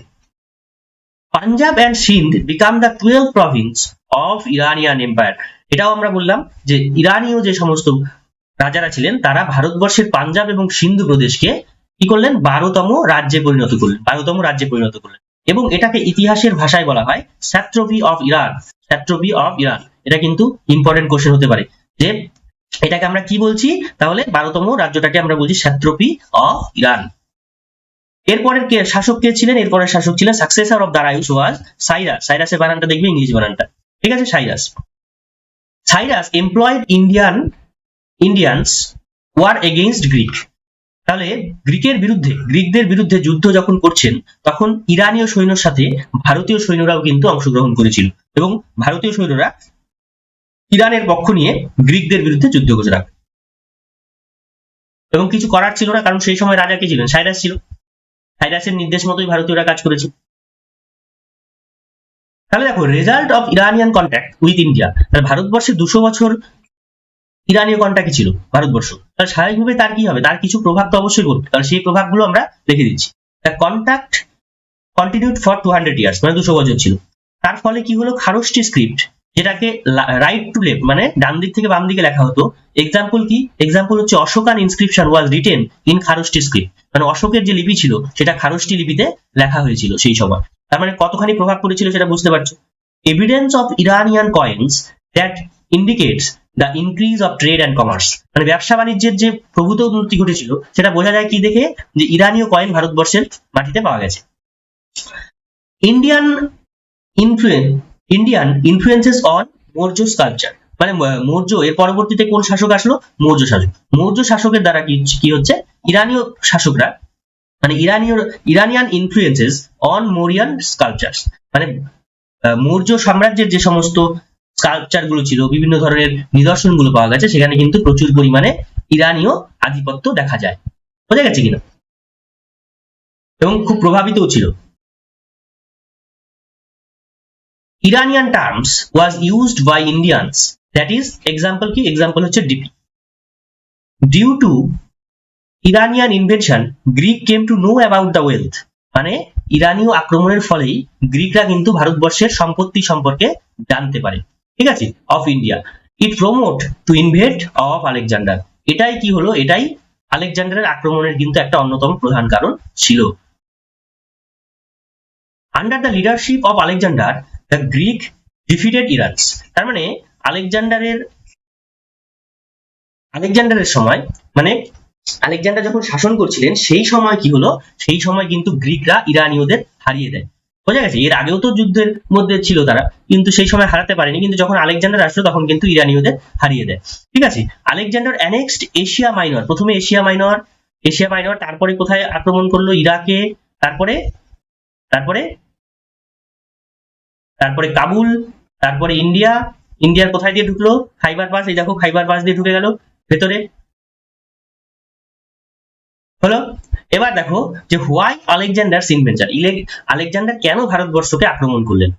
Punjab and Sindh become the 12th Province of Iranian empire. এটাও আমরা বললাম যে ইরানীয় যে সমস্ত রাজারা ছিলেন তারা ভারতবর্ষের পাঞ্জাব এবং সিন্ধু প্রদেশকে কি করলেন? 12তম রাজ্যে পরিণত করলেন। এবং এটাকে ইতিহাসের ভাষায় বলা হয় স্যাট্রপি অফ ইরান। এটা কিন্তু ইম্পর্টেন্ট কোশ্চেন হতে পারে যে এটাকে আমরা কি বলছি? তাহলে 12তম রাজ্যটাকে আমরা বলছি স্যাট্রপি অফ ইরান। এরপরের শাসক কে ছিলেন? এরপরের শাসক ছিলেন successor of Darius was Cyrus. সাইরাসের বানানটা দেখবে ইংলিশ বানানটা, ঠিক আছে? Cyrus employed Indians war against Greek. তাহলে গ্রিকদের বিরুদ্ধে যুদ্ধ যখন করছেন তখন ইরানীয় সৈন্যর সাথে ভারতীয় সৈন্যরাও কিন্তু অংশগ্রহণ করেছিল, এবং ভারতীয় সৈন্যরা ইরানের পক্ষ নিয়ে গ্রিকদের বিরুদ্ধে যুদ্ধ ঘোষণা করে। এবং কিছু করার ছিল না, কারণ সেই সময় রাজা কে ছিলেন? সাইরাস ছিল। সাইরাসের নির্দেশ মতোই ভারতীয়রা কাজ করেছে। তাহলে দেখো, result of Iranian contact with India. ভারতবর্ষে 200 বছর ইরানীয় কন্ট্যাক্ট ছিল ভারতবর্ষ, তাহলে স্বাভাবিকভাবে তার কি হবে? তার কিছু প্রভাব তো অবশ্যই পড়বে, কারণ সেই প্রভাবগুলো আমরা লিখে দিচ্ছি। কন্ট্যাক্ট কন্টিনিউড ফর 200 ইয়ার্স, মানে 200 বছর ছিল। তার ফলে কি হলো? খারষ্টি স্ক্রিপ্ট, যেটাকে রাইট টু লেফট মানে ডান দিক থেকে বাম দিকে লেখা হতো। এক্সাম্পল কি? এক্সাম্পল হচ্ছে Ashokan inscription was written in Kharosthi script, মানে অশোকের যে লিপি ছিল সেটা খারষ্টি লিপিতে লেখা হয়েছিল সেই সময়। তার মানে কতখানি প্রভাব পড়েছিল সেটা বুঝতে পারছো। Evidence of Iranian coins that indicates the increase of trade and commerce, মানে ব্যবসা বাণিজ্যের যে প্রভূত উন্নতি ঘটেছিল সেটা বোঝা যায় কি দেখে? যে ইরানীয় কয়েন ভারতবর্ষের মাটিতে পাওয়া গেছে। Indian influences on Maurya sculpture, মানে মৌর্য এর পরবর্তীতে কোন শাসক আসলো? মৌর্য শাসকের দ্বারা কি হচ্ছে? ইরানীয় শাসকরা, মানে Iranian influences on Mauryan sculpture, মানে মৌর্য সাম্রাজ্যের যে সমস্ত স্কাল্পচার গুলো ছিল, বিভিন্ন ধরনের নিদর্শন গুলো পাওয়া গেছে, সেখানে কিন্তু প্রচুর পরিমাণে ইরানীয় আধিপত্য দেখা যায়। বোঝা গেছে কিনা? এবং খুব প্রভাবিতও ছিল। Iranian terms was used by Indians, that is example কি? example হচ্ছে DP. Due to Iranian invasion, Greek came to know about the wealth, মানে ইরানীয় আক্রমণের ফলেই গ্রিকরা কিন্তু ভারতবর্ষের সম্পত্তি সম্পর্কে জানতে পারে, ঠিক আছে? Of India. It promote to invade of Alexander, এটাই কি হলো? এটাই আলেকজান্ডারের আক্রমণের কিন্তু একটা অন্যতম প্রধান কারণ ছিল। Under the leadership of Alexander the Greek defeated ইরানস, তার মানে আলেকজান্ডারের সময়, মানে আলেকজান্ডার যখন শাসন করছিলেন সেই সময় কি হলো? সেই সময় কিন্তু গ্রিকরা ইরানীয়দের হারিয়ে দেয়। বোঝা গেছে? এর আগেও তো যুদ্ধের মধ্যে ছিল তারা, কিন্তু সেই সময় হারাতে পারেনি, কিন্তু যখন আলেকজান্ডার আসলো তখন কিন্তু ইরানীয়দের হারিয়ে দেয়। ঠিক আছে। আলেকজান্ডার অ্যানেক্সড এশিয়া মাইনর, প্রথমে এশিয়া মাইনর, তারপরে কোথায় আক্রমণ করলো? ইরাকে, তারপরে কাবুল, তারপরে ইন্ডিয়ার কোথায় দিয়ে ঢুকলো? খাইবার পাস, এই দেখো খাইবার পাস দিয়ে ঢুকে গেল ভেতরে, হলো। এবার দেখো যে হোয়াই আলেকজান্ডার ইনভেনশন, আলেকজান্ডার কেন ভারতবর্ষকে আক্রমণ করলেন?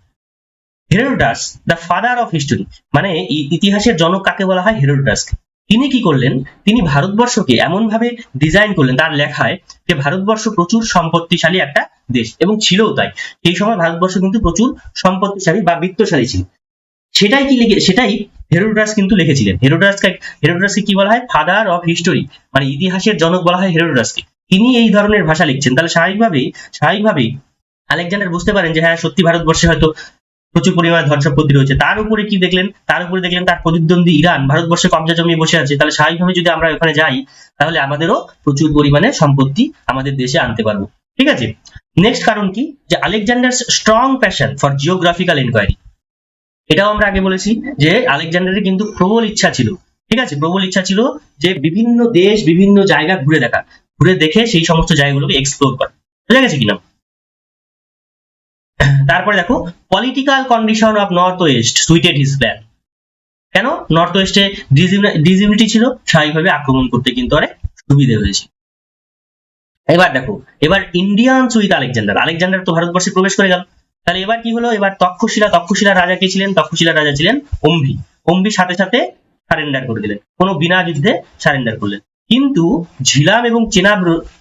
Herodotus the father of history, মানে ইতিহাসের জনক কাকে বলা হয়? হেরোডোটাসকে। তিনি কি করলেন? তিনি ভারতবর্ষকে এমন ভাবে ডিজাইন করলেন তার লেখায় যে ভারতবর্ষ প্রচুর সম্পত্তিশালী একটা দেশ, এবং ছিলও তাই। সেই সময় ভারতবর্ষ কিন্তু প্রচুর সম্পত্তিশালী বা বিত্তশালী ছিল। সেটাই হেরোডোটাস কিন্তু লিখেছিলেন। হেরোডোটাসকে কি বলা হয়? ফাদার অফ হিস্টোরি, মানে ইতিহাসের জনক বলা হয় হেরোডোটাসকে। তিনি এই ধরনের ভাষা লিখছেন। তাহলে স্বাভাবিকভাবেই আলেকজান্ডার বুঝতে পারেন যে হ্যাঁ, সত্যি ভারতবর্ষে হয়তো প্রচুর পরিমাণে ধন সম্পত্তি রয়েছে, তার উপরে কি দেখলেন, তার উপরে দেখলেন তার প্রতিদ্বন্দ্বী ইরান ভারতবর্ষে কবজা জমিয়ে বসে আছে, তাহলে স্বাভাবিকভাবে যদি আমরা ওখানে যাই তাহলে আমাদেরও প্রচুর পরিমাণে সম্পত্তি আমাদের দেশে আনতে পারবো। ঠিক আছে, নেক্সট কারণ কি, যে Alexander strong passion for geographical inquiry. এটাও আমরা আগে বলেছি যে আলেকজান্ডারের কিন্তু প্রবল ইচ্ছা ছিল, ঠিক আছে, প্রবল ইচ্ছা ছিল যে বিভিন্ন দেশ বিভিন্ন জায়গা ঘুরে দেখে সেই সমস্ত জায়গাগুলোকে এক্সপ্লোর করা। বুঝা গেছে কিনা? তারপরে দেখো, political condition of north West suited his plan. কেন? নর্থ ওয়েস্টে ডিসইউনিটি ছিল, স্বাভাবিকভাবে আক্রমণ করতে কিন্তু অনেক সুবিধে হয়েছে। এবার দেখো, এবার ইন্ডিয়ানস উইথ আলেকজান্ডার তো ভারতবর্ষে প্রবেশ করে গেল, তাহলে এবার কি হলো, এবার তক্ষশিলা রাজা কে ছিলেন? তক্ষশিলা রাজা ছিলেন অম্বি সাথে সাথে সারেন্ডার করে দিলেন, কোনো বিনা যুদ্ধে সারেন্ডার করলেন। কিন্তু ঝিলাম এবং চেনাব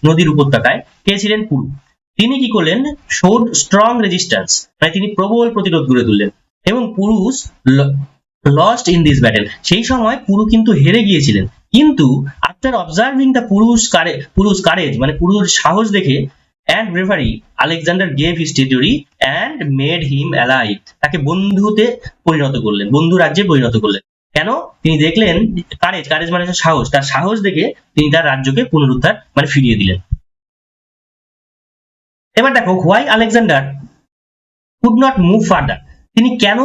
নদীর উপত্যকায় কে ছিলেন? পুরু। তিনি কি করলেন? শোড স্ট্রং রেজিস্ট্যান্স, মানে তিনি প্রবল প্রতিরোধ গড়ে তুললেন, এবং পুরুষ লস্ট ইন দিস ব্যাটেল, সেই সময় পুরু কিন্তু হেরে গিয়েছিলেন। কিন্তু আফটার অবজার্ভিং দ্য পুরুষ কারেজ, মানে পুরুর সাহস দেখে and bravery, Alexander gave his territory and made him ally, তাকে বন্ধুতে পরিণত করলেন, বন্ধু রাজ্যে পরিণত করলেন। কেন? তিনি দেখলেন কারেজ মানে সাহস, তার সাহস দেখে তিনি তার রাজ্যকে পুনরুদ্ধার মানে ফিরিয়ে দিলেন। এবার দেখো, why Alexander could not move further, তিনি কেন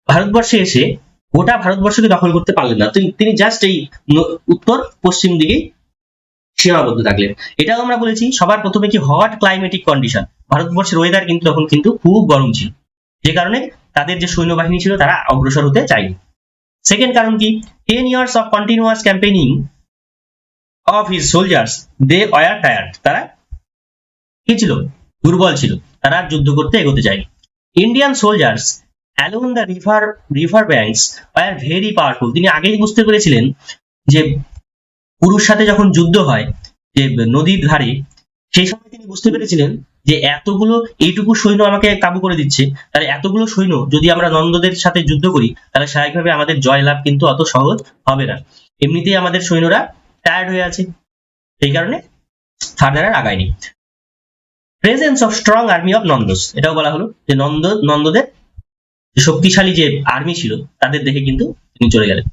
ভারতবর্ষে এসে গোটা ভারতবর্ষকে দখল করতে পারলেন না, তিনি জাস্ট এই উত্তর পশ্চিম দিকে সীমাবদ্ধ থাকলেন। এটাও আমরা বলেছি সবার প্রথমে কি, হট ক্লাইমেটিক কন্ডিশন, ভারতবর্ষের ওয়েদার কিন্তু তখন কিন্তু খুব গরম ছিল, যে কারণে তাদের যে সৈন্যবাহিনী ছিল তারা অগ্রসর হতে চায়নি। সেকেন্ড কারণ কি, 10 years of continuous campaigning of his soldiers, they were tired, তারা কি ছিল? দুর্বল ছিল, তারা যুদ্ধ করতে এগোতে চায়নি। Indian soldiers along the river banks were very powerful, তিনি আগেই বুঝতে পেরেছিলেন যে পুরুষ সাথে যখন যুদ্ধ হয় যে নদীর ধারে, সেই সময় তিনি বুঝতে পেরেছিলেন যে এইটুকু সৈন্য আমাকে কাবু করে দিচ্ছে, তাহলে এতগুলো সৈন্য যদি আমরা নন্দদের সাথে যুদ্ধ করি তাহলে স্বাভাবিকভাবে আমাদের জয়লাভ কিন্তু অত সহজ হবে না, এমনিতেই আমাদের সৈন্যরা টায়ার্ড হয়ে আছে, সেই কারণে ফার্দার আর আগায়নি। Presence of strong army of Nandas, এটাও বলা হলো যে নন্দদের শক্তিশালী যে আর্মি ছিল তাদের দেখে কিন্তু তিনি চলে গেলেন।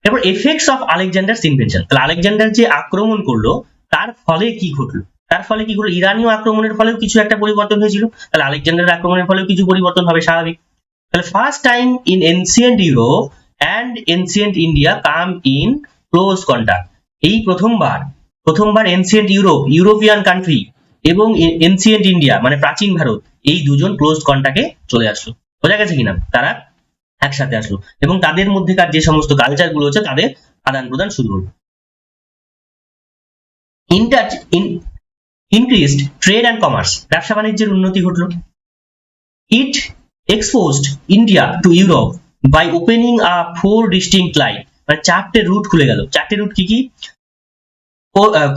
এরপর এফেক্টস অফ আলেকজান্ডারস ইনভেনশন, তাহলে আলেকজান্ডার যে আক্রমণ করলো তার ফলে কি ঘটলো, ইরানীয় আক্রমণের ফলেও কিছু একটা পরিবর্তন হয়েছিল, তাহলে আলেকজান্ডার আক্রমণের ফলেও কিছু পরিবর্তন হবে স্বাভাবিক। তাহলে first time in ancient Europe and ancient India come in close contact, এই প্রথমবার এনসিয়েন্ট ইউরোপিয়ান কান্ট্রি এবং এনসিয়েন্ট ইন্ডিয়া মানে প্রাচীন ভারত, এই দুজন ক্লোজ কন্টাক্টে চলে আসলো। বোঝা গেছে কিনা? তারা একসাথে আসলো এবং তাদের মধ্যেকার যে সমস্ত কালচার গুলো হচ্ছে তাদের আদান প্রদান শুরু হলো। ইনক্রিজড ট্রেড অ্যান্ড কমার্স, ব্যবসা বাণিজ্যের উন্নতি ঘটলো। It exposed India to Europe by opening a 4 distinct line, মানে 4টে রুট খুলে গেল। 4টে রুট কি?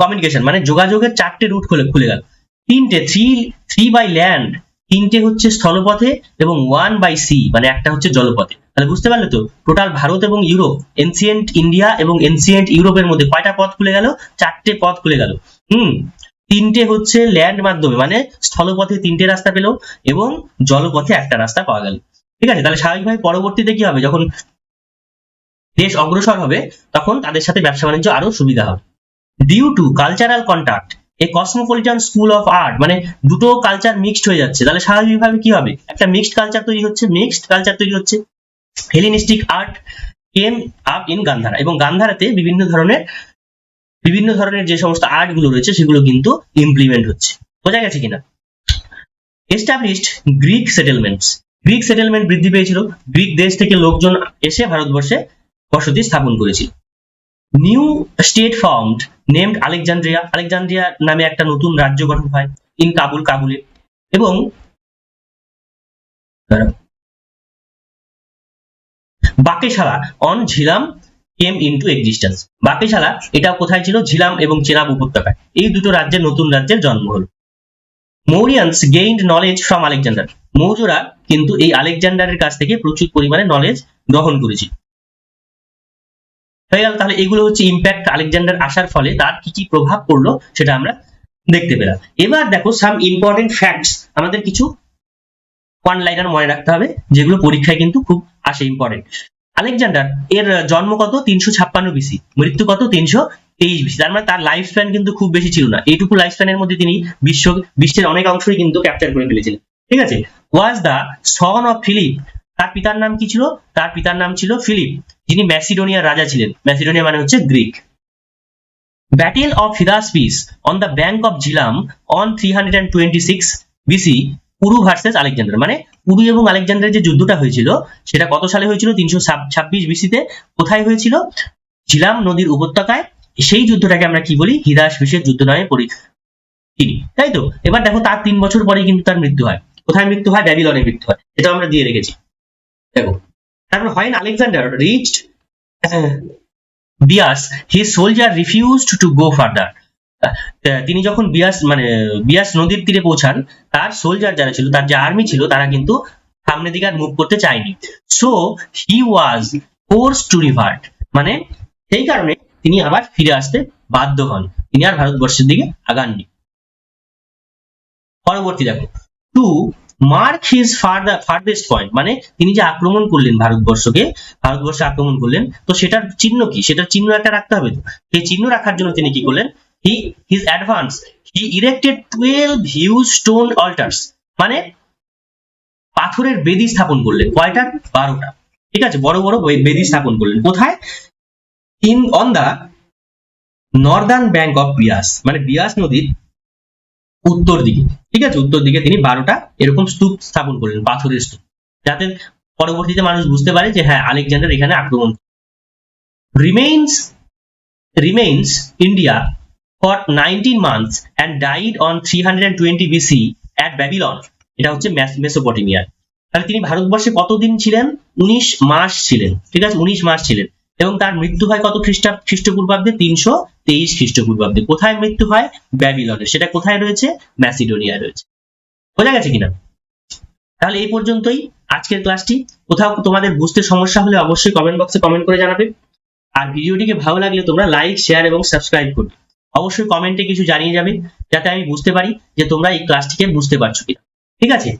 কমিউনিকেশন মানে যোগাযোগের 4টে রুট খুলে গেল। 3 বাই ল্যান্ড, 3টে হচ্ছে স্থলপথে এবং 1 বাই সি মানে একটা হচ্ছে জলপথে। তাহলে বুঝতে পারলে তো টোটাল ভারত এবং ইউরোপ, এনসিয়েন্ট ইন্ডিয়া এবং এনসিয়েন্ট ইউরোপের মধ্যে কয়টা পথ খুলে গেল? 4টে পথ খুলে গেল। 3টে হচ্ছে ল্যান্ড মাধ্যমে মানে স্থলপথে 3টে রাস্তা পেল এবং জলপথে একটা রাস্তা পাওয়া গেল। ঠিক আছে, তাহলে স্বাভাবিকভাবে পরবর্তীতে কি হবে, যখন দেশ অগ্রসর হবে তখন তাদের সাথে ব্যবসা বাণিজ্য আরো সুবিধা হবে। Due to cultural contact a cosmopolitan school of art, মানে দুটো কালচার মিক্সড হয়ে যাচ্ছে, তাহলে স্বাভাবিকভাবে কি হবে, একটা মিক্সড কালচার তৈরি হচ্ছে। Hellenistic art came up in Gandhara, এবং গান্ধারাতে বিভিন্ন ধরনের যে সমস্ত আর্ট গুলো রয়েছে সেগুলো কিন্তু ইমপ্লিমেন্ট হচ্ছে। বোঝা গেছে কিনা? এস্টাবলিশড গ্রিক সেটেলমেন্ট বৃদ্ধি পেয়েছিল, গ্রিক দেশ থেকে লোকজন এসে ভারতবর্ষে বসতি স্থাপন করেছিল। New state formed named Alexandria নামে একটা নতুন রাজ্য গঠন হয় ইন কাবুলে, এবং Bucephala on Jhelum came into existence. Bucephala এটা কোথায় ছিল? ঝিলাম এবং চেনাব উপত্যকায়, এই দুটো নতুন রাজ্যের জন্ম হলো। মৌরিয়ানস গেইনড নলেজ ফ্রম আলেকজান্ডার, মৌর্যরা কিন্তু এই আলেকজান্ডারের কাছ থেকে প্রচুর পরিমাণে নলেজ গ্রহণ করেছিল। হয়ে গেল, তাহলে এগুলো হচ্ছে ইম্প্যাক্ট, আলেকজান্ডার আসার ফলে তার কি কি প্রভাব পড়লো সেটা আমরা দেখতে পেলাম। এবার দেখো সাম ইম্পর্টেন্ট ফ্যাক্টস, আমাদের কিছু ওয়ান লাইনার মনে রাখতে হবে, যেগুলো পরীক্ষায় কিন্তু খুব আসে, ইম্পর্টেন্ট। আলেকজান্ডার এর জন্ম কত 356 বিসি, মৃত্যু কত 323 বিসি। তার মানে তার লাইফ স্প্যান কিন্তু খুব বেশি ছিল না, এইটুকু লাইফ স্প্যানের মধ্যে তিনি বিশ্বের অনেক অংশই কিন্তু ক্যাপচার করে ফেলেছিলেন। ঠিক আছে। Was the son of Philip, তার পিতার নাম কি ছিল? তার পিতার নাম ছিল ফিলিপ, যিনি ম্যাসিডোনিয়ার রাজা ছিলেন। ম্যাসিডোনিয়া মানে হচ্ছে Greek. Battle of Hydaspes on the bank of Jhelum on 326 BC, Puru versus Alexander, মানে পুরু এবং আলেকজান্ডারের যে যুদ্ধটা হয়েছিল সেটা কত সালে হয়েছিল? 326 বিসিতে। কোথায় হয়েছিল? ঝিলাম নদীর উপত্যকায়। সেই যুদ্ধটাকে আমরা কি বলি? হিদাসপিসের যুদ্ধ নামে চিনি, তাই তো? এবার দেখো তার 3 বছর পরে কিন্তু তার মৃত্যু হয়। কোথায় মৃত্যু হয়? ব্যাবিলনে মৃত্যু হয়, এটা আমরা দিয়ে রেখেছি। দেখো তারপর হয় না, Alexander reached Beas, his soldier refused to go further. তিনি যখন বিয়াস নদীর তীরে পৌঁছান, তার সোলজার যারা ছিল, তার যে আর্মি ছিল, তারা কিন্তু সামনের দিকে আর মুভ করতে চায়নি। So he was force to revert, মানে সেই কারণে তিনি আবার ফিরে আসতে বাধ্য হন, তিনি আর ভারতবর্ষের দিকে আগাননি। পরবর্তী দেখো, to mark his farthest point, মানে তিনি যে আক্রমণ করলেন ভারতবর্ষে আক্রমণ করলেন, তো সেটার চিহ্ন কি? সেটার চিহ্ন একটা রাখতে হবে। তো সেই চিহ্ন রাখার জন্য তিনি কি করলেন? হিজ অ্যাডভান্স হি ইরেক্টেড 12 হিউজ স্টোন অল্টার্স, মানে পাথরের বেদি স্থাপন করলেন। কয়টা? 12টা। ঠিক আছে, বড় বড় বেদি স্থাপন করলেন। কোথায়? On the northern bank of Beas, মানে বিয়াস নদীর উত্তর দিকে। ঠিক আছে, উত্তর দিকে তিনি 12টা এরকম স্তূপ স্থাপন করলেন, পাথরের স্তূপ, যাতে পরবর্তীতে মানুষ বুঝতে পারে যে হ্যাঁ, আলেকজান্ডার এখানে আক্রমণ। Remains India for 19 months and died on 320 BC at Babylon, এটা হচ্ছে মেসোপটেমিয়া। তাহলে তিনি ভারতবর্ষে কতদিন ছিলেন? 19 মাস ছিলেন। ঠিক আছে, 19 মাস ছিলেন, এবং তার মৃত্যু হয় কত খ্রিস্টপূর্বাব্দে? 323 খ্রিস্টপূর্বাব্দে। কোথায় মৃত্যু হয়? ব্যাবিলনে। সেটা কোথায় রয়েছে? ম্যাসিডোনিয়ায় রয়েছে। বোঝা গেছে কিনা? তাহলে এই পর্যন্তই আজকের ক্লাসটি। কোথাও তোমাদের বুঝতে সমস্যা হলে অবশ্যই কমেন্ট বক্সে কমেন্ট করে জানাবে। আর ভিডিওটিকে ভালো লাগলে তোমরা লাইক, শেয়ার এবং সাবস্ক্রাইব করবে। অবশ্যই কমেন্টে কিছু জানিয়ে যাবে, যাতে আমি বুঝতে পারি যে তোমরা এই ক্লাসটিকে বুঝতে পারছো কিনা। ঠিক আছে।